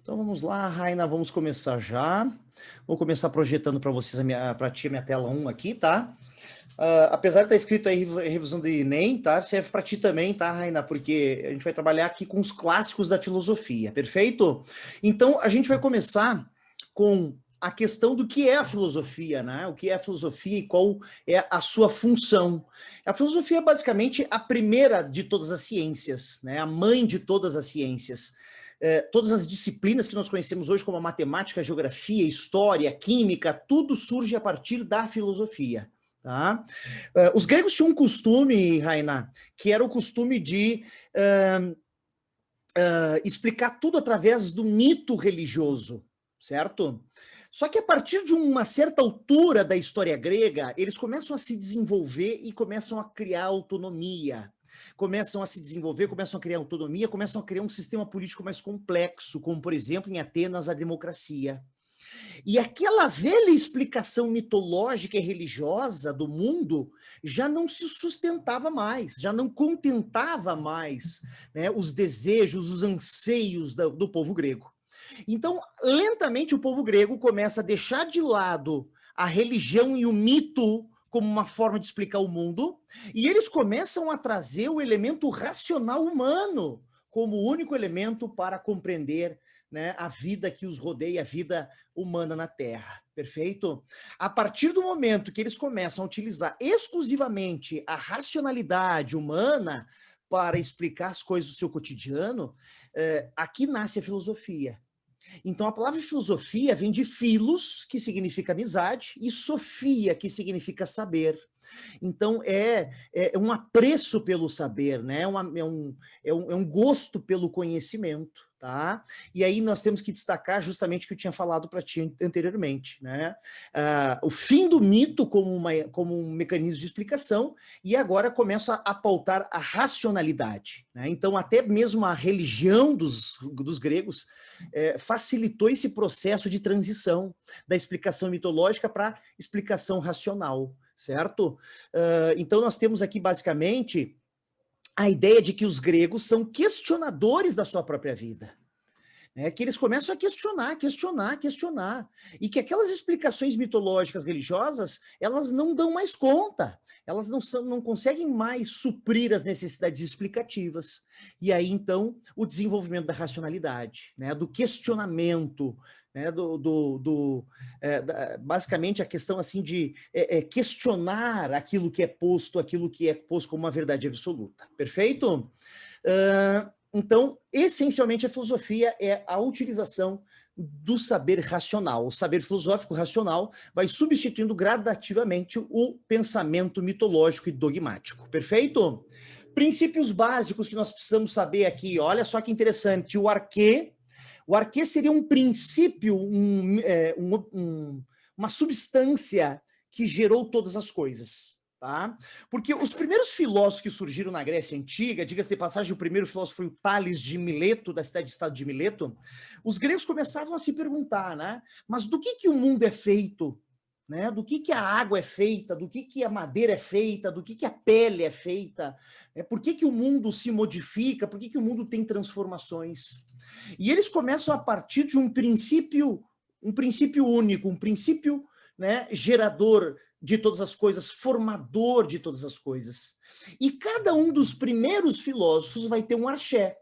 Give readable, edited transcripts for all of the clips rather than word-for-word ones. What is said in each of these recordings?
Então vamos lá, Raina, vamos começar já. Vou começar projetando para vocês, para ti, a minha tela 1 aqui, tá? Apesar de estar escrito aí revisão do Enem, tá? Serve para ti também, tá, Raina? Porque a gente vai trabalhar aqui com os clássicos da filosofia, perfeito? Então, a gente vai começar com a questão do que é a filosofia, né? O que é a filosofia e qual é a sua função. A filosofia é basicamente a primeira de todas as ciências, né? A mãe de todas as ciências. Todas as disciplinas que nós conhecemos hoje, como a matemática, a geografia, a história, a química, tudo surge a partir da filosofia. Tá? Os gregos tinham um costume, Raina, que era o costume de explicar tudo através do mito religioso, certo? Só que a partir de uma certa altura da história grega, eles começam a se desenvolver e começam a criar autonomia. Começam a se desenvolver, começam a criar autonomia, começam a criar um sistema político mais complexo, como, por exemplo, em Atenas, a democracia. E aquela velha explicação mitológica e religiosa do mundo já não se sustentava mais, já não contentava mais, né, os desejos, os anseios do povo grego. Então, lentamente, o povo grego começa a deixar de lado a religião e o mito como uma forma de explicar o mundo, e eles começam a trazer o elemento racional humano como o único elemento para compreender, né, a vida que os rodeia, a vida humana na Terra, perfeito? A partir do momento que eles começam a utilizar exclusivamente a racionalidade humana para explicar as coisas do seu cotidiano, aqui nasce a filosofia. Então, a palavra filosofia vem de philos, que significa amizade, e sofia, que significa saber. Então, é um apreço pelo saber, né? É um gosto pelo conhecimento, tá? E aí nós temos que destacar justamente o que eu tinha falado para ti anteriormente, né? O fim do mito como um mecanismo de explicação, e agora começa a pautar a racionalidade, né? Então, até mesmo a religião dos gregos facilitou esse processo de transição da explicação mitológica para a explicação racional, certo? Então, nós temos aqui, basicamente, a ideia de que os gregos são questionadores da sua própria vida. Que eles começam a questionar, e que aquelas explicações mitológicas religiosas, elas não dão mais conta, elas não conseguem mais suprir as necessidades explicativas. E aí, então, o desenvolvimento da racionalidade, né, do questionamento, né, basicamente a questão assim de questionar aquilo que é posto como uma verdade absoluta. Perfeito? Então, essencialmente, a filosofia é a utilização do saber racional. O saber filosófico racional vai substituindo gradativamente o pensamento mitológico e dogmático. Perfeito? Princípios básicos que nós precisamos saber aqui. Olha só que interessante. O arquê seria um princípio, uma substância que gerou todas as coisas. Tá? Porque os primeiros filósofos que surgiram na Grécia Antiga, diga-se de passagem, o primeiro filósofo foi o Tales de Mileto, da cidade-estado de Mileto, os gregos começavam a se perguntar, né? Mas do que o mundo é feito? Né? Do que a água é feita? Do que a madeira é feita? Do que a pele é feita? Por que o mundo se modifica? Por que o mundo tem transformações? E eles começam a partir de um princípio único, um princípio, né, gerador de todas as coisas, formador de todas as coisas. E cada um dos primeiros filósofos vai ter um arché.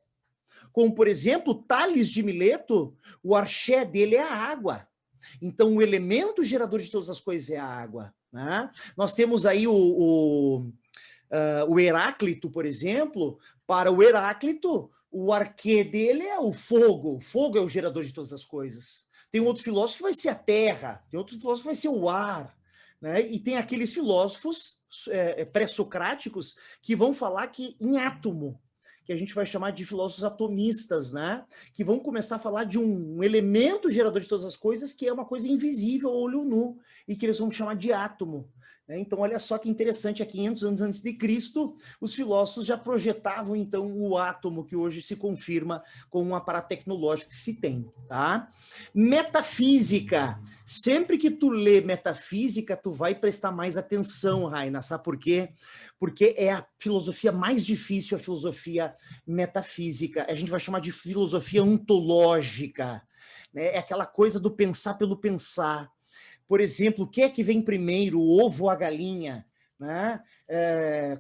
Como, por exemplo, Tales de Mileto, o arché dele é a água. Então, o elemento gerador de todas as coisas é a água. Né? Nós temos aí o Heráclito, por exemplo. Para o Heráclito, o arquê dele é o fogo. O fogo é o gerador de todas as coisas. Tem um outro filósofo que vai ser a terra. Tem outro filósofo que vai ser o ar. Né? E tem aqueles filósofos pré-socráticos que vão falar que em átomo, que a gente vai chamar de filósofos atomistas, né? Que vão começar a falar de um elemento gerador de todas as coisas, que é uma coisa invisível ao olho nu, e que eles vão chamar de átomo. Então, olha só que interessante, há 500 anos antes de Cristo, os filósofos já projetavam, então, o átomo, que hoje se confirma com um aparato tecnológico que se tem, tá? Metafísica. Sempre que tu lê metafísica, tu vai prestar mais atenção, Raina, sabe por quê? Porque é a filosofia mais difícil, a filosofia metafísica. A gente vai chamar de filosofia ontológica, né? É aquela coisa do pensar pelo pensar. Por exemplo, o que é que vem primeiro, o ovo ou a galinha? Né?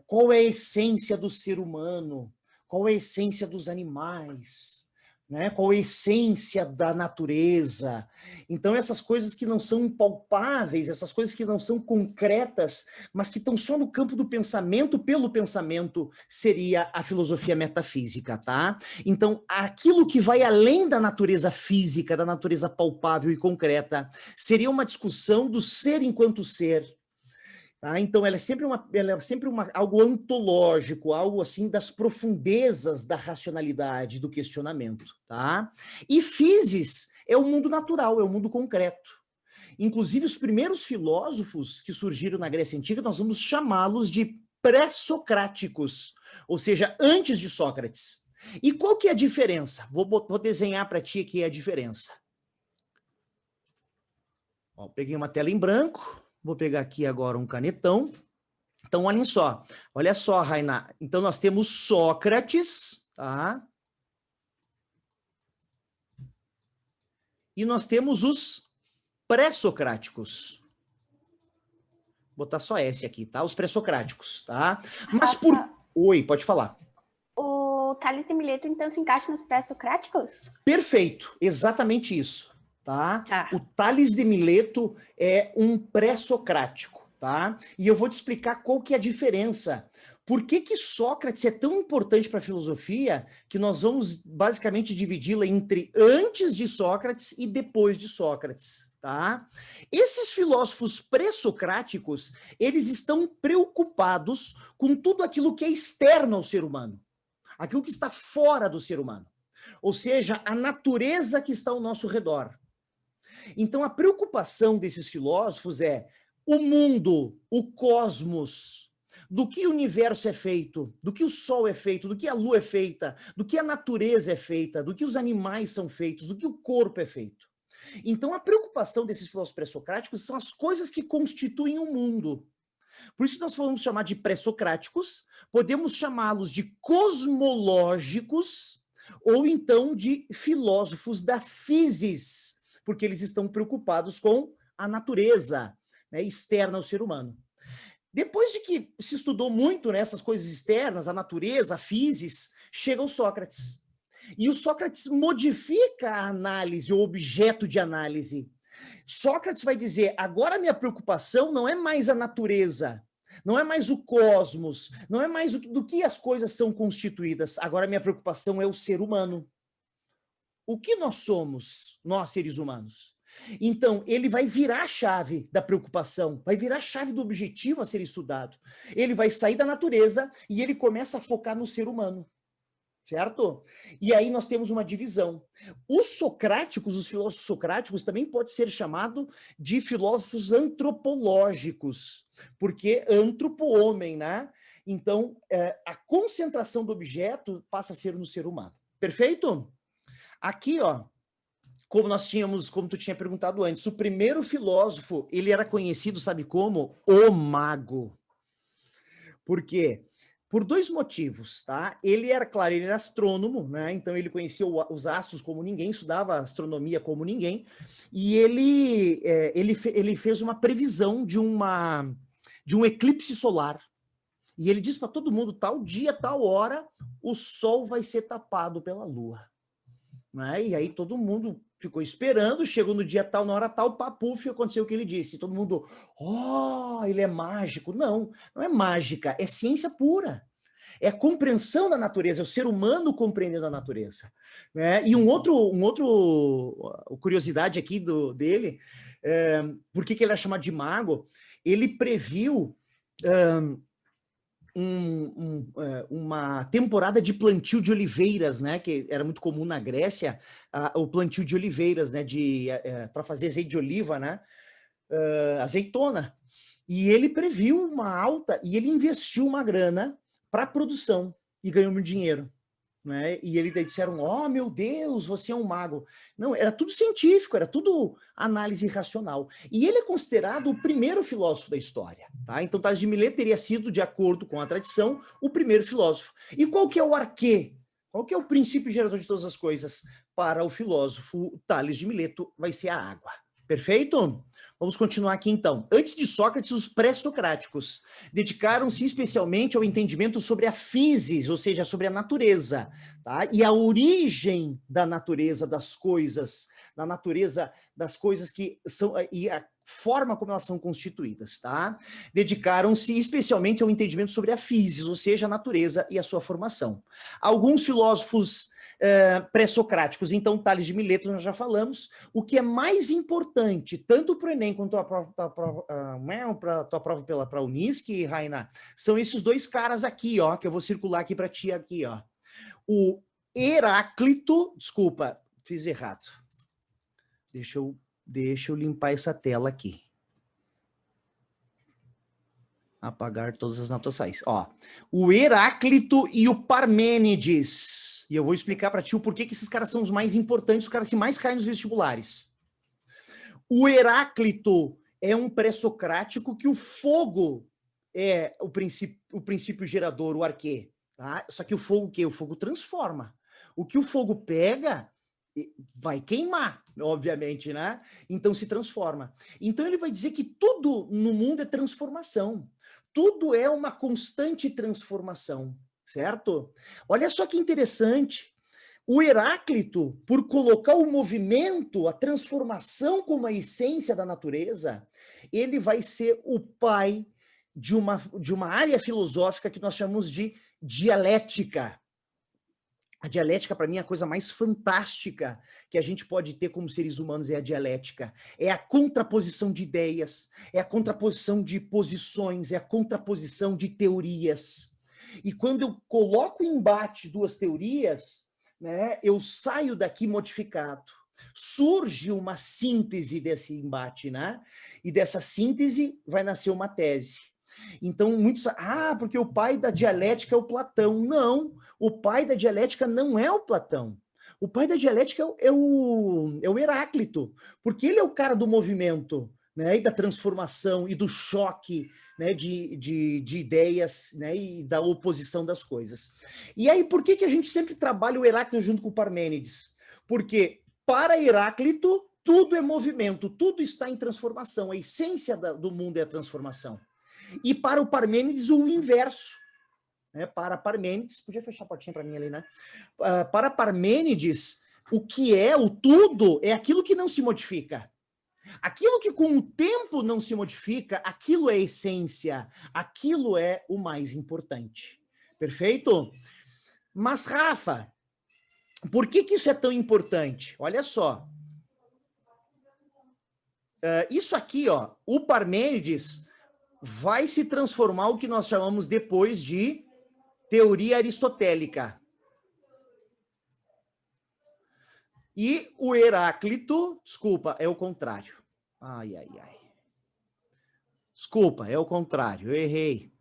Qual é a essência do ser humano? Qual é a essência dos animais? Né? Qual é a essência da natureza? Então, essas coisas que não são palpáveis, essas coisas que não são concretas, mas que estão só no campo do pensamento, pelo pensamento, seria a filosofia metafísica, tá? Então, aquilo que vai além da natureza física, da natureza palpável e concreta, seria uma discussão do ser enquanto ser. Tá? Então, ela é sempre algo ontológico, algo assim das profundezas da racionalidade, do questionamento. Tá? E physis é o mundo natural, é o mundo concreto. Inclusive, os primeiros filósofos que surgiram na Grécia Antiga, nós vamos chamá-los de pré-socráticos, ou seja, antes de Sócrates. E qual que é a diferença? Vou desenhar para ti aqui a diferença. Ó, peguei uma tela em branco. Vou pegar aqui agora um canetão. Então, olha só, Raina. Então, nós temos Sócrates, tá? E nós temos os pré-socráticos. Vou botar só S aqui, tá? Os pré-socráticos, tá? Mas por... Oi, pode falar. O Tales de Mileto, então, se encaixa nos pré-socráticos? Perfeito, exatamente isso, tá? O Tales de Mileto é um pré-socrático. Tá? E eu vou te explicar qual que é a diferença. Por que que Sócrates é tão importante para a filosofia que nós vamos basicamente dividi-la entre antes de Sócrates e depois de Sócrates, tá? Esses filósofos pré-socráticos, eles estão preocupados com tudo aquilo que é externo ao ser humano, aquilo que está fora do ser humano, ou seja, a natureza que está ao nosso redor. Então, a preocupação desses filósofos é o mundo, o cosmos, do que o universo é feito, do que o sol é feito, do que a lua é feita, do que a natureza é feita, do que os animais são feitos, do que o corpo é feito. Então, a preocupação desses filósofos pré-socráticos são as coisas que constituem o mundo. Por isso que nós vamos chamar de pré-socráticos, podemos chamá-los de cosmológicos ou então de filósofos da physis, porque eles estão preocupados com a natureza, né, externa ao ser humano. Depois de que se estudou muito, né, essas coisas externas, a natureza, a physis, chega o Sócrates. E o Sócrates modifica a análise, o objeto de análise. Sócrates vai dizer, agora a minha preocupação não é mais a natureza, não é mais o cosmos, não é mais do que as coisas são constituídas, agora a minha preocupação é o ser humano. O que nós somos, nós seres humanos? Então, ele vai virar a chave da preocupação, vai virar a chave do objetivo a ser estudado. Ele vai sair da natureza e ele começa a focar no ser humano, certo? E aí nós temos uma divisão. Os socráticos, os filósofos socráticos, também pode ser chamado de filósofos antropológicos, porque antropo, homem, né? Então, a concentração do objeto passa a ser no ser humano. Perfeito? Aqui, ó, como tu tinha perguntado antes, o primeiro filósofo, ele era conhecido, sabe como? O mago. Por quê? Por dois motivos, tá? Ele era astrônomo, né? Então ele conhecia os astros como ninguém, estudava astronomia como ninguém, e ele fez uma previsão de um eclipse solar. E ele disse para todo mundo, tal dia, tal hora, o sol vai ser tapado pela lua. Né? E aí todo mundo ficou esperando, chegou no dia tal, na hora tal, papuf, aconteceu o que ele disse. Todo mundo, ele é mágico. Não, não é mágica, é ciência pura. É a compreensão da natureza, é o ser humano compreendendo a natureza. Né? E um outro curiosidade aqui dele, por que ele era chamado de mago? Ele previu uma temporada de plantio de oliveiras, né? Que era muito comum na Grécia, o plantio de oliveiras, né? Para fazer azeite de oliva, né? Azeitona. E ele previu uma alta e ele investiu uma grana para a produção e ganhou muito dinheiro. Né? E eles disseram, oh meu Deus, você é um mago. Não, era tudo científico, era tudo análise racional. E ele é considerado o primeiro filósofo da história. Tá? Então Tales de Mileto teria sido, de acordo com a tradição, o primeiro filósofo. E qual que é o arquê? Qual que é o princípio gerador de todas as coisas? Para o filósofo Tales de Mileto vai ser a água. Perfeito? Vamos continuar aqui então. Antes de Sócrates, os pré-socráticos dedicaram-se especialmente ao entendimento sobre a physis, ou seja, sobre a natureza, tá? E a origem da natureza das coisas, da natureza das coisas que são e a forma como elas são constituídas, tá? Dedicaram-se especialmente ao entendimento sobre a physis, ou seja, a natureza e a sua formação. Alguns filósofos pré-socráticos, então Tales de Mileto nós já falamos. O que é mais importante, tanto para o Enem quanto para a tua prova para a Unisc, Raina, são esses dois caras aqui, ó, que eu vou circular aqui para ti aqui, ó. O Heráclito, desculpa, fiz errado. Deixa eu limpar essa tela aqui. Apagar todas as anotações. Ó, o Heráclito e o Parmênides. E eu vou explicar para ti o porquê que esses caras são os mais importantes, os caras que mais caem nos vestibulares. O Heráclito é um pré-socrático que o fogo é o princípio gerador, o arquê. Tá? Só que o fogo, o quê? O fogo transforma. O que o fogo pega vai queimar, obviamente, né? Então se transforma. Então ele vai dizer que tudo no mundo é transformação. Tudo é uma constante transformação, certo? Olha só que interessante. O Heráclito, por colocar o movimento, a transformação como a essência da natureza, ele vai ser o pai de uma área filosófica que nós chamamos de dialética. A dialética, para mim, é a coisa mais fantástica que a gente pode ter como seres humanos, é a dialética. É a contraposição de ideias, é a contraposição de posições, é a contraposição de teorias. E quando eu coloco em embate duas teorias, né, eu saio daqui modificado. Surge uma síntese desse embate, né? E dessa síntese vai nascer uma tese. Então, muitos... porque o pai da dialética é o Platão. Não, o pai da dialética não é o Platão. O pai da dialética é o Heráclito, porque ele é o cara do movimento, né, e da transformação, e do choque, né, de ideias, né, e da oposição das coisas. E aí, por que a gente sempre trabalha o Heráclito junto com o Parmênides? Porque, para Heráclito, tudo é movimento, tudo está em transformação, a essência do mundo é a transformação. E para o Parmênides, o inverso. Né? Para Parmênides, podia fechar a portinha para mim ali, né? Para Parmênides, o que é o tudo é aquilo que não se modifica. Aquilo que com o tempo não se modifica, aquilo é a essência, aquilo é o mais importante. Perfeito? Mas, Rafa, por que isso é tão importante? Olha só. Isso aqui, ó, o Parmênides vai se transformar o que nós chamamos depois de teoria aristotélica. E o Heráclito, desculpa, é o contrário. Ai. Desculpa, é o contrário, eu errei.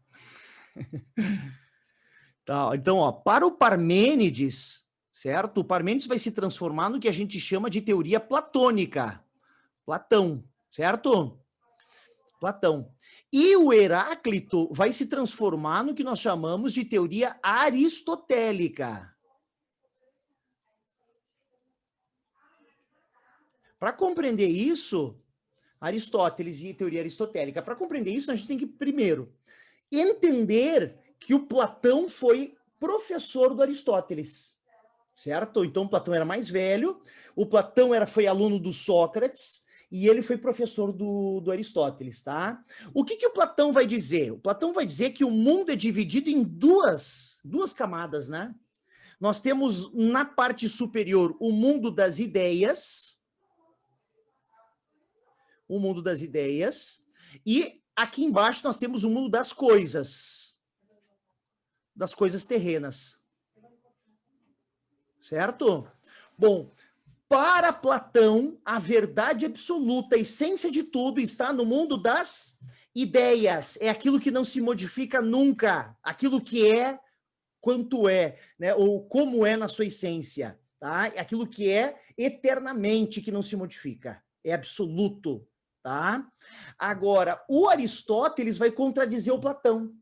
Tá, então, ó, para o Parmênides, certo? O Parmênides vai se transformar no que a gente chama de teoria platônica. Platão, certo? Platão. E o Heráclito vai se transformar no que nós chamamos de teoria aristotélica. Para compreender isso, Aristóteles e teoria aristotélica, para compreender isso, a gente tem que, primeiro, entender que o Platão foi professor do Aristóteles, certo? Então, o Platão era mais velho, o Platão foi aluno do Sócrates, e ele foi professor do Aristóteles, tá? O que o Platão vai dizer? O Platão vai dizer que o mundo é dividido em duas camadas, né? Nós temos na parte superior o mundo das ideias, e aqui embaixo nós temos o mundo das coisas. das coisas terrenas. Certo? Bom, para Platão, a verdade absoluta, a essência de tudo está no mundo das ideias. É aquilo que não se modifica nunca, aquilo que é quanto é, né? Ou como é na sua essência. Tá? É aquilo que é eternamente, que não se modifica. É absoluto. Tá? Agora, o Aristóteles vai contradizer o Platão.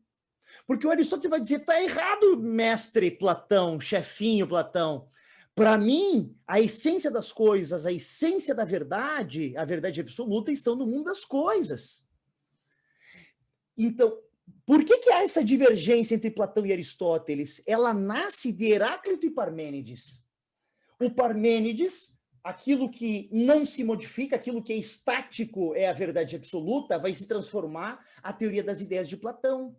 Porque o Aristóteles vai dizer, tá errado, mestre Platão, chefinho Platão. Para mim, a essência das coisas, a essência da verdade, a verdade absoluta, estão no mundo das coisas. Então, por que há essa divergência entre Platão e Aristóteles? Ela nasce de Heráclito e Parmênides. O Parmênides, aquilo que não se modifica, aquilo que é estático é a verdade absoluta, vai se transformar a teoria das ideias de Platão.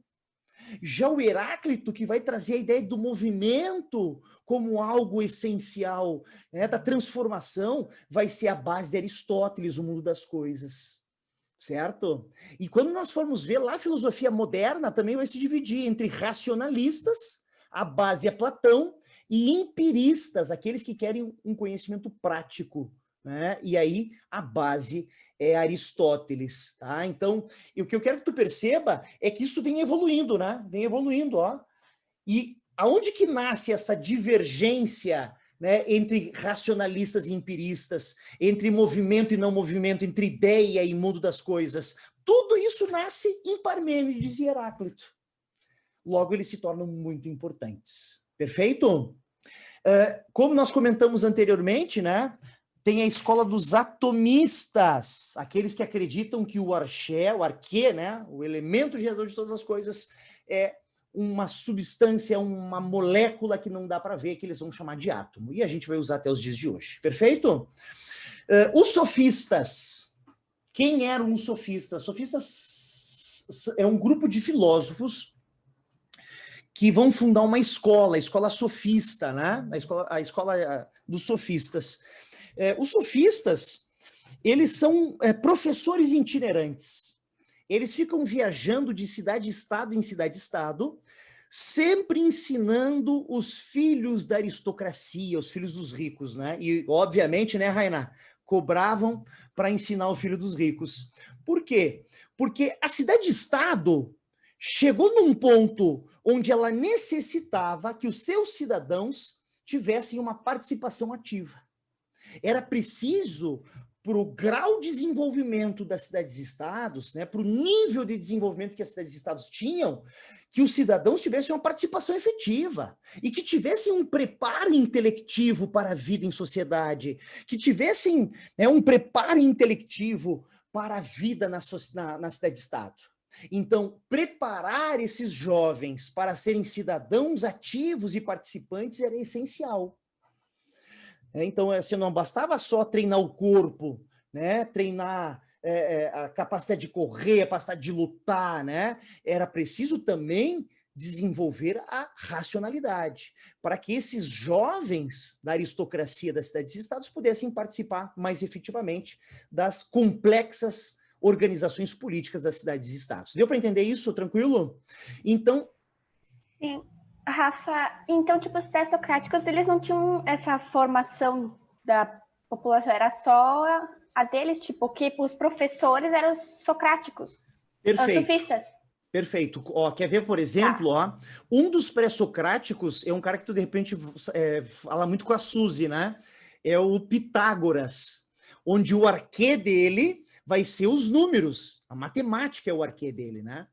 Já o Heráclito, que vai trazer a ideia do movimento como algo essencial, né, da transformação, vai ser a base de Aristóteles, o mundo das coisas. Certo? E quando nós formos ver lá, a filosofia moderna também vai se dividir entre racionalistas, a base é Platão, e empiristas, aqueles que querem um conhecimento prático, né? E aí a base é Aristóteles, tá? Então, o que eu quero que tu perceba é que isso vem evoluindo, né? Vem evoluindo, ó. E aonde que nasce essa divergência, né, entre racionalistas e empiristas, entre movimento e não movimento, entre ideia e mundo das coisas? Tudo isso nasce em Parmênides e Heráclito. Logo, eles se tornam muito importantes. Perfeito? Como nós comentamos anteriormente, né? Tem a escola dos atomistas, aqueles que acreditam que o arquê, né, o elemento gerador de todas as coisas, é uma substância, uma molécula que não dá para ver, que eles vão chamar de átomo. E a gente vai usar até os dias de hoje. Perfeito? Os sofistas. Quem eram os sofistas? Sofistas é um grupo de filósofos que vão fundar uma escola, a escola sofista, né? A escola dos sofistas. Os sofistas, eles são professores itinerantes. Eles ficam viajando de cidade-estado em cidade-estado, sempre ensinando os filhos da aristocracia, os filhos dos ricos, né? E, obviamente, né, Rainá, cobravam para ensinar o filho dos ricos. Por quê? Porque a cidade-estado chegou num ponto onde ela necessitava que os seus cidadãos tivessem uma participação ativa. Era preciso, para o grau de desenvolvimento das cidades-estados, né, para o nível de desenvolvimento que as cidades-estados tinham, que os cidadãos tivessem uma participação efetiva e que tivessem um preparo intelectivo para a vida em sociedade, que tivessem, né, um preparo intelectivo para a vida na cidade-estado. Então, preparar esses jovens para serem cidadãos ativos e participantes era essencial. Então, assim, não bastava só treinar o corpo, né? Treinar a capacidade de correr, a capacidade de lutar, né? Era preciso também desenvolver a racionalidade, para que esses jovens da aristocracia das cidades-estados pudessem participar mais efetivamente das complexas organizações políticas das cidades-estados. Deu para entender isso? Tranquilo? Então... Sim. Rafa, então, tipo, os pré-socráticos, eles não tinham essa formação da população, era só a deles, tipo, que os professores eram os socráticos, os sofistas. Perfeito. Ó, quer ver, por exemplo, ó, um dos pré-socráticos é um cara que tu, de repente, fala muito com a Suzy, né? É o Pitágoras, onde o arquê dele vai ser os números, a matemática é o arquê dele, né?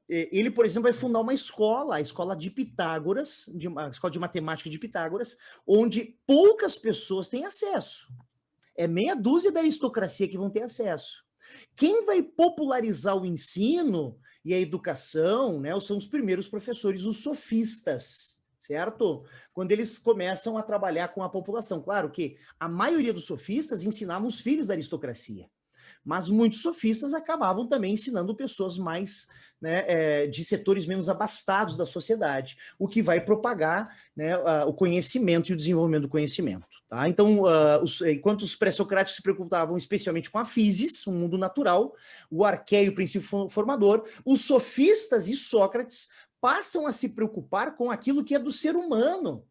Ele, por exemplo, vai fundar uma escola, a escola de Pitágoras, a escola de matemática de Pitágoras, onde poucas pessoas têm acesso. É meia dúzia da aristocracia que vão ter acesso. Quem vai popularizar o ensino e a educação, né, são os primeiros professores, os sofistas, certo? Quando eles começam a trabalhar com a população. Claro que a maioria dos sofistas ensinavam os filhos da aristocracia, mas muitos sofistas acabavam também ensinando pessoas mais, né, de setores menos abastados da sociedade, o que vai propagar, né, o conhecimento e o desenvolvimento do conhecimento. Tá? Então, enquanto os pré-socráticos se preocupavam especialmente com a physis, o mundo natural, o arqué e o princípio formador, os sofistas e Sócrates passam a se preocupar com aquilo que é do ser humano,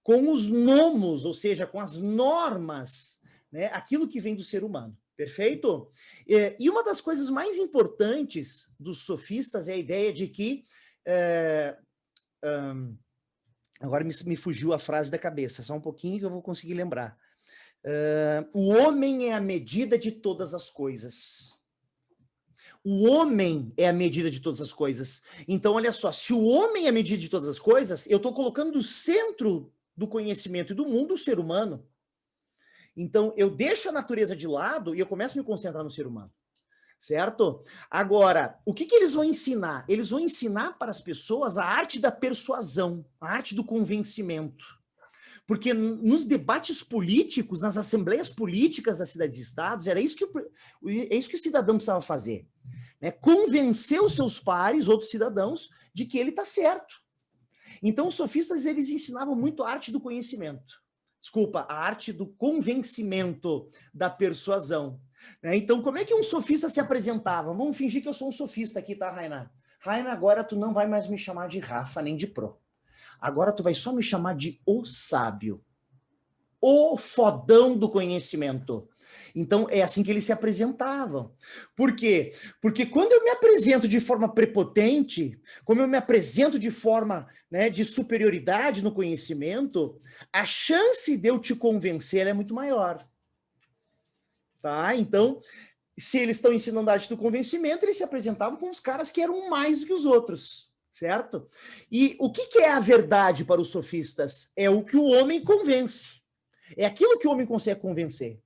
com os nomos, ou seja, com as normas, né? Aquilo que vem do ser humano. Perfeito? E uma das coisas mais importantes dos sofistas é a ideia de que... agora me fugiu a frase da cabeça, só um pouquinho que eu vou conseguir lembrar. O homem é a medida de todas as coisas. O homem é a medida de todas as coisas. Então, olha só, se o homem é a medida de todas as coisas, eu estou colocando no centro do conhecimento e do mundo o ser humano. Então, eu deixo a natureza de lado e eu começo a me concentrar no ser humano. Certo? Agora, o que eles vão ensinar? Eles vão ensinar para as pessoas a arte da persuasão, a arte do convencimento. Porque nos debates políticos, nas assembleias políticas das cidades-estados, era isso que o cidadão precisava fazer. Né? Convencer os seus pares, outros cidadãos, de que ele está certo. Então, os sofistas, eles ensinavam muito a arte do conhecimento. Desculpa, a arte do convencimento, da persuasão. Né? Então, como é que um sofista se apresentava? Vamos fingir que eu sou um sofista aqui, tá, Raina? Raina, agora tu não vai mais me chamar de Rafa, nem de Pro. Agora tu vai só me chamar de o sábio. O fodão do conhecimento. Então, é assim que eles se apresentavam. Por quê? Porque quando eu me apresento de forma prepotente, como eu me apresento de forma, né, de superioridade no conhecimento, a chance de eu te convencer é muito maior. Tá? Então, se eles estão ensinando a arte do convencimento, eles se apresentavam com os caras que eram mais do que os outros, certo? E o que é a verdade para os sofistas? É o que o homem convence. É aquilo que o homem consegue convencer.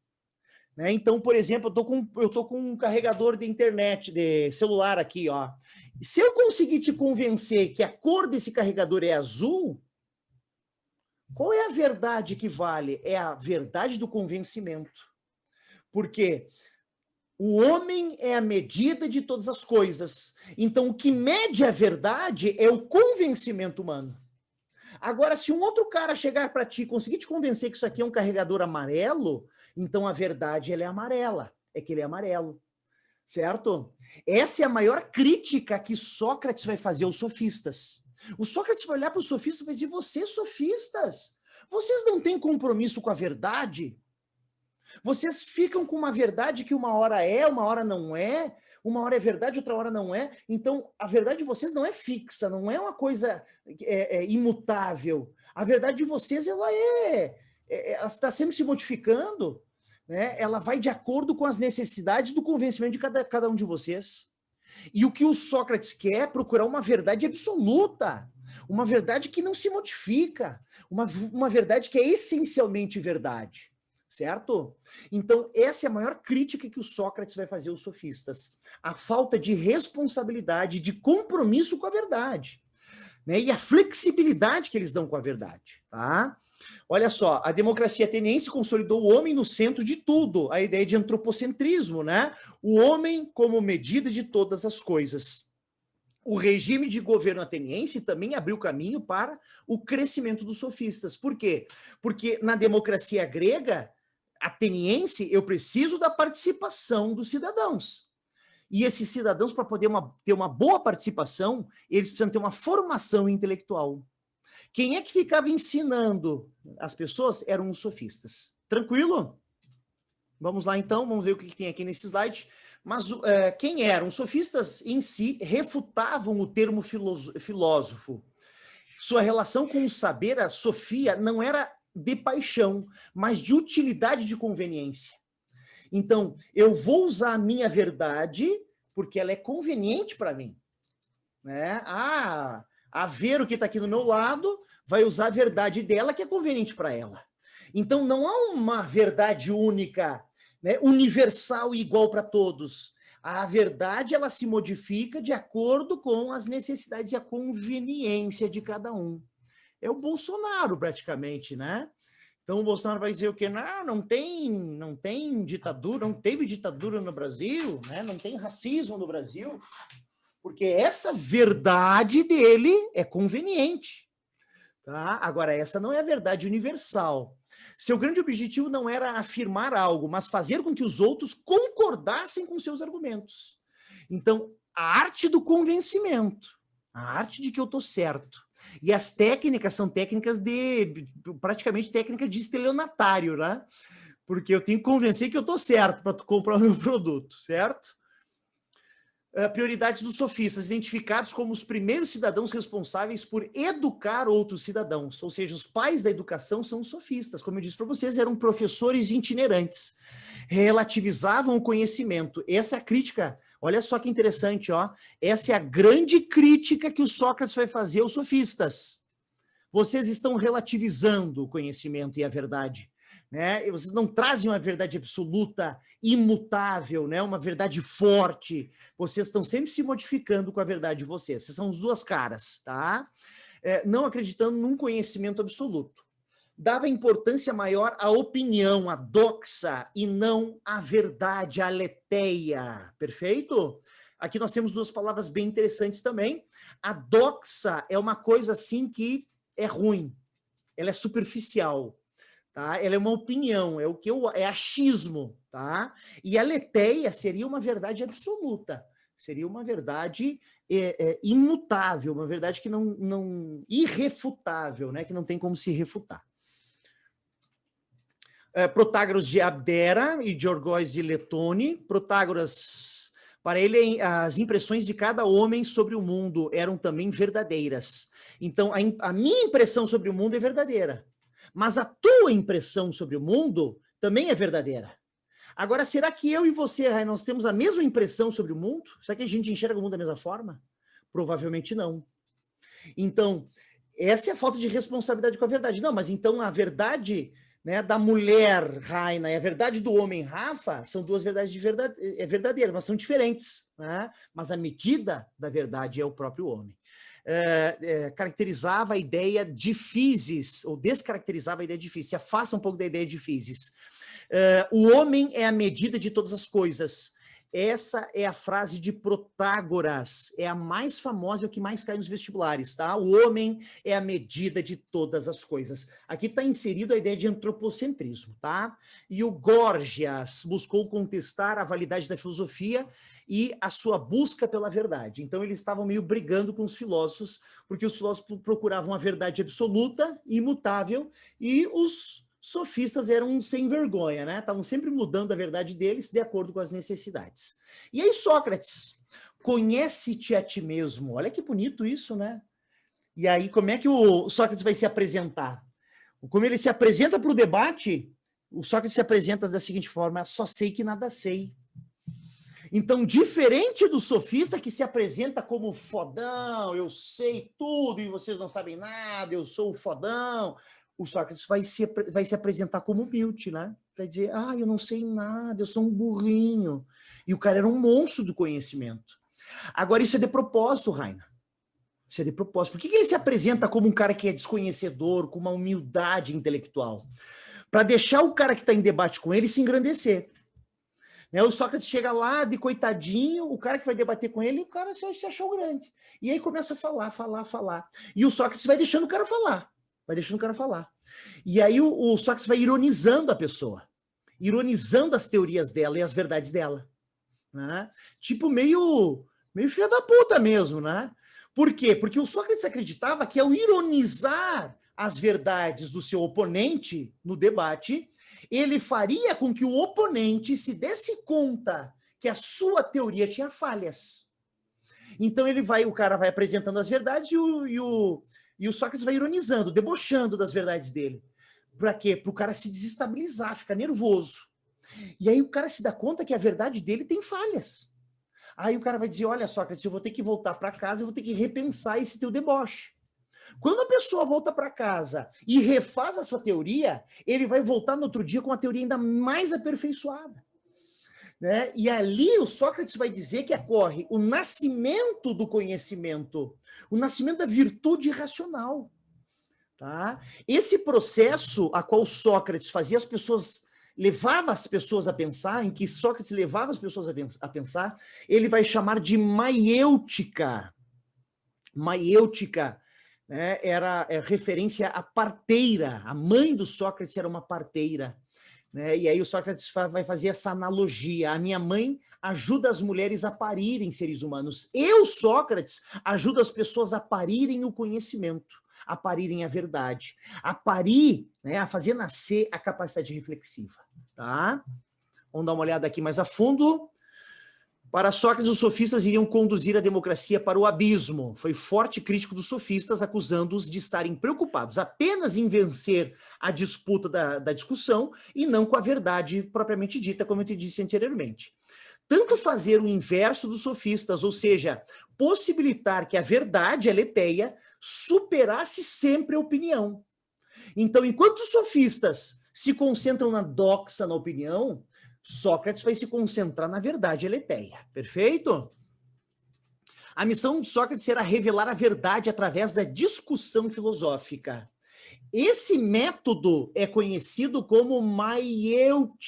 Né? Então, por exemplo, eu tô com um carregador de internet, de celular aqui, ó. Se eu conseguir te convencer que a cor desse carregador é azul, qual é a verdade que vale? É a verdade do convencimento. Porque o homem é a medida de todas as coisas. Então, o que mede a verdade é o convencimento humano. Agora, se um outro cara chegar para ti e conseguir te convencer que isso aqui é um carregador amarelo, então a verdade ela é amarela, é que ele é amarelo, certo? Essa é a maior crítica que Sócrates vai fazer aos sofistas. O Sócrates vai olhar para os sofistas e vai dizer, vocês sofistas, vocês não têm compromisso com a verdade? Vocês ficam com uma verdade que uma hora é, uma hora não é, uma hora é verdade, outra hora não é. Então, a verdade de vocês não é fixa, não é uma coisa imutável. A verdade de vocês, ela ela está sempre se modificando, né? Ela vai de acordo com as necessidades do convencimento de cada um de vocês. E o que o Sócrates quer é procurar uma verdade absoluta, uma verdade que não se modifica, uma verdade que é essencialmente verdade. Certo? Então, essa é a maior crítica que o Sócrates vai fazer aos sofistas. A falta de responsabilidade, de compromisso com a verdade. Né? E a flexibilidade que eles dão com a verdade. Tá? Olha só, a democracia ateniense consolidou o homem no centro de tudo. A ideia de antropocentrismo, né? O homem como medida de todas as coisas. O regime de governo ateniense também abriu caminho para o crescimento dos sofistas. Por quê? Porque na democracia grega ateniense, eu preciso da participação dos cidadãos. E esses cidadãos, para poder ter uma boa participação, eles precisam ter uma formação intelectual. Quem é que ficava ensinando as pessoas eram os sofistas. Tranquilo? Vamos lá, então, vamos ver o que tem aqui nesse slide. Mas quem eram? Os sofistas em si refutavam o termo filósofo. Sua relação com o saber, a sofia, não era de paixão, mas de utilidade de conveniência. Então, eu vou usar a minha verdade porque ela é conveniente para mim. Né? A Vera, que está aqui do meu lado, vai usar a verdade dela que é conveniente para ela. Então, não há uma verdade única, né, universal e igual para todos. A verdade ela se modifica de acordo com as necessidades e a conveniência de cada um. É o Bolsonaro, praticamente, né? Então, o Bolsonaro vai dizer o quê? Não tem ditadura, não teve ditadura no Brasil, né? Não tem racismo no Brasil, porque essa verdade dele é conveniente. Tá? Agora, essa não é a verdade universal. Seu grande objetivo não era afirmar algo, mas fazer com que os outros concordassem com seus argumentos. Então, a arte do convencimento. A arte de que eu estou certo. E as técnicas são técnicas praticamente técnica de estelionatário, né? Porque eu tenho que convencer que eu estou certo para tu comprar o meu produto, certo? Prioridades dos sofistas, identificados como os primeiros cidadãos responsáveis por educar outros cidadãos, ou seja, os pais da educação são os sofistas, como eu disse para vocês, eram professores itinerantes, relativizavam o conhecimento. Essa é a crítica, olha só que interessante, ó. Essa é a grande crítica que o Sócrates vai fazer aos sofistas. Vocês estão relativizando o conhecimento e a verdade. Né? E vocês não trazem uma verdade absoluta, imutável, né? Uma verdade forte. Vocês estão sempre se modificando com a verdade de vocês. Vocês são as duas caras, tá? Não acreditando num conhecimento absoluto. Dava importância maior à opinião, à doxa, e não à verdade, à aletheia. Perfeito? Aqui nós temos duas palavras bem interessantes também. A doxa é uma coisa assim que é ruim. Ela é superficial. Tá? Ela é uma opinião, é achismo, tá? E a aletheia seria uma verdade absoluta, seria uma verdade imutável, uma verdade que não irrefutável, né? Que não tem como se refutar. Protágoras de Abdera e Diorgóis de Letone. Protágoras, para ele, as impressões de cada homem sobre o mundo eram também verdadeiras. Então, a minha impressão sobre o mundo é verdadeira. Mas a tua impressão sobre o mundo também é verdadeira. Agora, será que eu e você, Rai, nós temos a mesma impressão sobre o mundo? Será que a gente enxerga o mundo da mesma forma? Provavelmente não. Então, essa é a falta de responsabilidade com a verdade. Não, mas então a verdade, né, da mulher, Raina, e a verdade do homem, Rafa, são duas verdades verdadeiras, mas são diferentes. Né? Mas a medida da verdade é o próprio homem. Caracterizava a ideia de physis, ou descaracterizava a ideia de physis, se afasta um pouco da ideia de physis. O homem é a medida de todas as coisas. Essa é a frase de Protágoras, é a mais famosa e o que mais cai nos vestibulares, tá? O homem é a medida de todas as coisas. Aqui está inserido a ideia de antropocentrismo, tá? E o Górgias buscou contestar a validade da filosofia e a sua busca pela verdade. Então, eles estavam meio brigando com os filósofos, porque os filósofos procuravam a verdade absoluta, imutável, e os sofistas eram sem vergonha, né? Estavam sempre mudando a verdade deles de acordo com as necessidades. E aí, Sócrates, conhece-te a ti mesmo. Olha que bonito isso, né? E aí, como é que o Sócrates vai se apresentar? Como ele se apresenta para o debate, o Sócrates se apresenta da seguinte forma: só sei que nada sei. Então, diferente do sofista que se apresenta como fodão, eu sei tudo e vocês não sabem nada, eu sou o fodão, o Sócrates vai se apresentar como humilde, né? Vai dizer, eu não sei nada, eu sou um burrinho. E o cara era um monstro do conhecimento. Agora, isso é de propósito, Raina. Isso é de propósito. Por que ele se apresenta como um cara que é desconhecedor, com uma humildade intelectual? Para deixar o cara que está em debate com ele se engrandecer. Né? O Sócrates chega lá de coitadinho, o cara que vai debater com ele, o cara se achou grande. E aí começa a falar. E o Sócrates vai deixando o cara falar. E aí o Sócrates vai ironizando a pessoa, ironizando as teorias dela e as verdades dela. Né? Tipo, meio filha da puta mesmo, né? Por quê? Porque o Sócrates acreditava que ao ironizar as verdades do seu oponente no debate, ele faria com que o oponente se desse conta que a sua teoria tinha falhas. Então o cara vai apresentando as verdades e o Sócrates vai ironizando, debochando das verdades dele. Para quê? Para o cara se desestabilizar, ficar nervoso. E aí o cara se dá conta que a verdade dele tem falhas. Aí o cara vai dizer, olha, Sócrates, eu vou ter que voltar para casa, eu vou ter que repensar esse teu deboche. Quando a pessoa volta para casa e refaz a sua teoria, ele vai voltar no outro dia com uma teoria ainda mais aperfeiçoada. Né? E ali o Sócrates vai dizer que ocorre o nascimento do conhecimento, o nascimento da virtude racional. Tá? Esse processo a qual Sócrates fazia as pessoas, levava as pessoas a pensar, em que Sócrates levava as pessoas a pensar, ele vai chamar de maiêutica. Maiêutica, né, era referência à parteira, a mãe do Sócrates era uma parteira. Né? E aí o Sócrates vai fazer essa analogia. A minha mãe ajuda as mulheres a parirem seres humanos. Eu, Sócrates, ajudo as pessoas a parirem o conhecimento, a parirem a verdade, a parir, né, a fazer nascer a capacidade reflexiva. Tá? Vamos dar uma olhada aqui mais a fundo. Para Sócrates, os sofistas iriam conduzir a democracia para o abismo. Foi forte crítico dos sofistas, acusando-os de estarem preocupados apenas em vencer a disputa da discussão e não com a verdade propriamente dita, como eu te disse anteriormente. Tanto fazer o inverso dos sofistas, ou seja, possibilitar que a verdade, a aletheia, superasse sempre a opinião. Então, enquanto os sofistas se concentram na doxa, na opinião, Sócrates vai se concentrar na verdade aletheia. Perfeito? A missão de Sócrates era revelar a verdade através da discussão filosófica. Esse método é conhecido como maiêutica,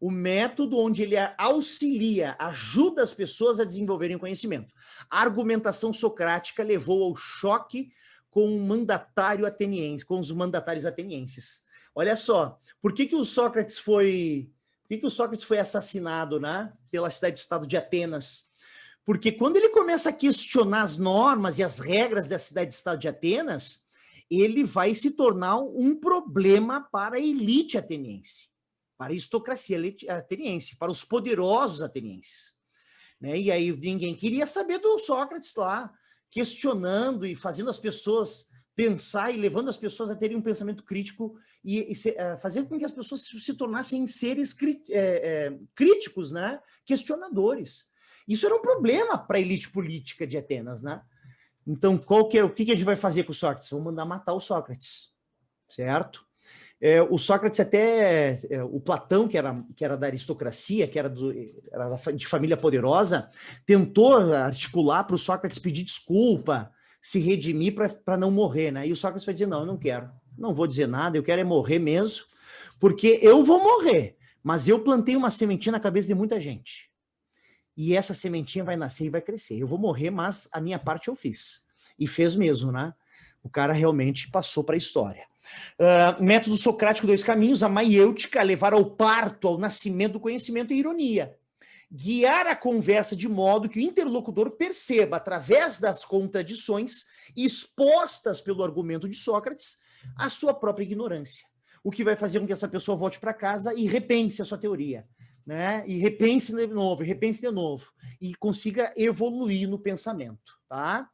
o método onde ele auxilia, ajuda as pessoas a desenvolverem conhecimento. A argumentação socrática levou ao choque com o mandatário ateniense, com os mandatários atenienses. Olha só, por que o Sócrates foi assassinado, né, pela cidade-estado de Atenas? Porque quando ele começa a questionar as normas e as regras da cidade-estado de Atenas, ele vai se tornar um problema para a elite ateniense, para a aristocracia ateniense, para os poderosos atenienses. Né? E aí ninguém queria saber do Sócrates lá, questionando e fazendo as pessoas pensar e levando as pessoas a terem um pensamento crítico e fazendo com que as pessoas se tornassem seres críticos, né? Questionadores. Isso era um problema para a elite política de Atenas, né? Então, o que a gente vai fazer com o Sócrates? Vamos mandar matar o Sócrates, certo? O Sócrates até, o Platão, que era da aristocracia, que era de família poderosa, tentou articular para o Sócrates pedir desculpa, se redimir para não morrer, né? E o Sócrates vai dizer, não, eu não quero, não vou dizer nada, eu quero é morrer mesmo, porque eu vou morrer, mas eu plantei uma sementinha na cabeça de muita gente. E essa sementinha vai nascer e vai crescer. Eu vou morrer, mas a minha parte eu fiz. E fez mesmo, né? O cara realmente passou para a história. Método socrático, 2 caminhos, a maiêutica, levar ao parto, ao nascimento do conhecimento e ironia. Guiar a conversa de modo que o interlocutor perceba, através das contradições expostas pelo argumento de Sócrates, a sua própria ignorância. O que vai fazer com que essa pessoa volte para casa e repense a sua teoria, né? E repense de novo, e consiga evoluir no pensamento, tá?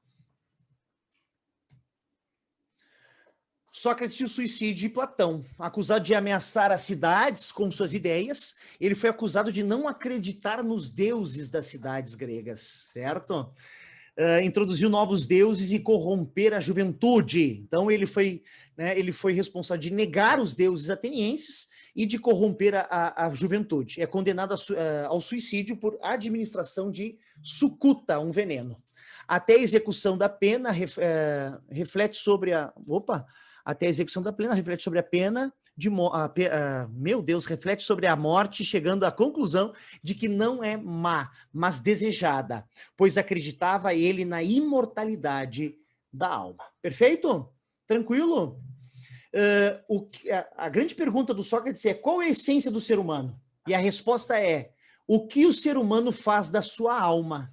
Sócrates e o suicídio de Platão. Acusado de ameaçar as cidades com suas ideias, ele foi acusado de não acreditar nos deuses das cidades gregas, certo? Introduziu novos deuses e corromper a juventude. Então, ele foi responsável de negar os deuses atenienses e de corromper a juventude. É condenado ao suicídio por administração de sucuta, um veneno. Até a execução da pena reflete sobre a... Até a execução da pena reflete sobre a pena reflete sobre a morte, chegando à conclusão de que não é má, mas desejada, pois acreditava ele na imortalidade da alma. Perfeito? Tranquilo? A grande pergunta do Sócrates é: qual é a essência do ser humano? E a resposta é: o que o ser humano faz da sua alma?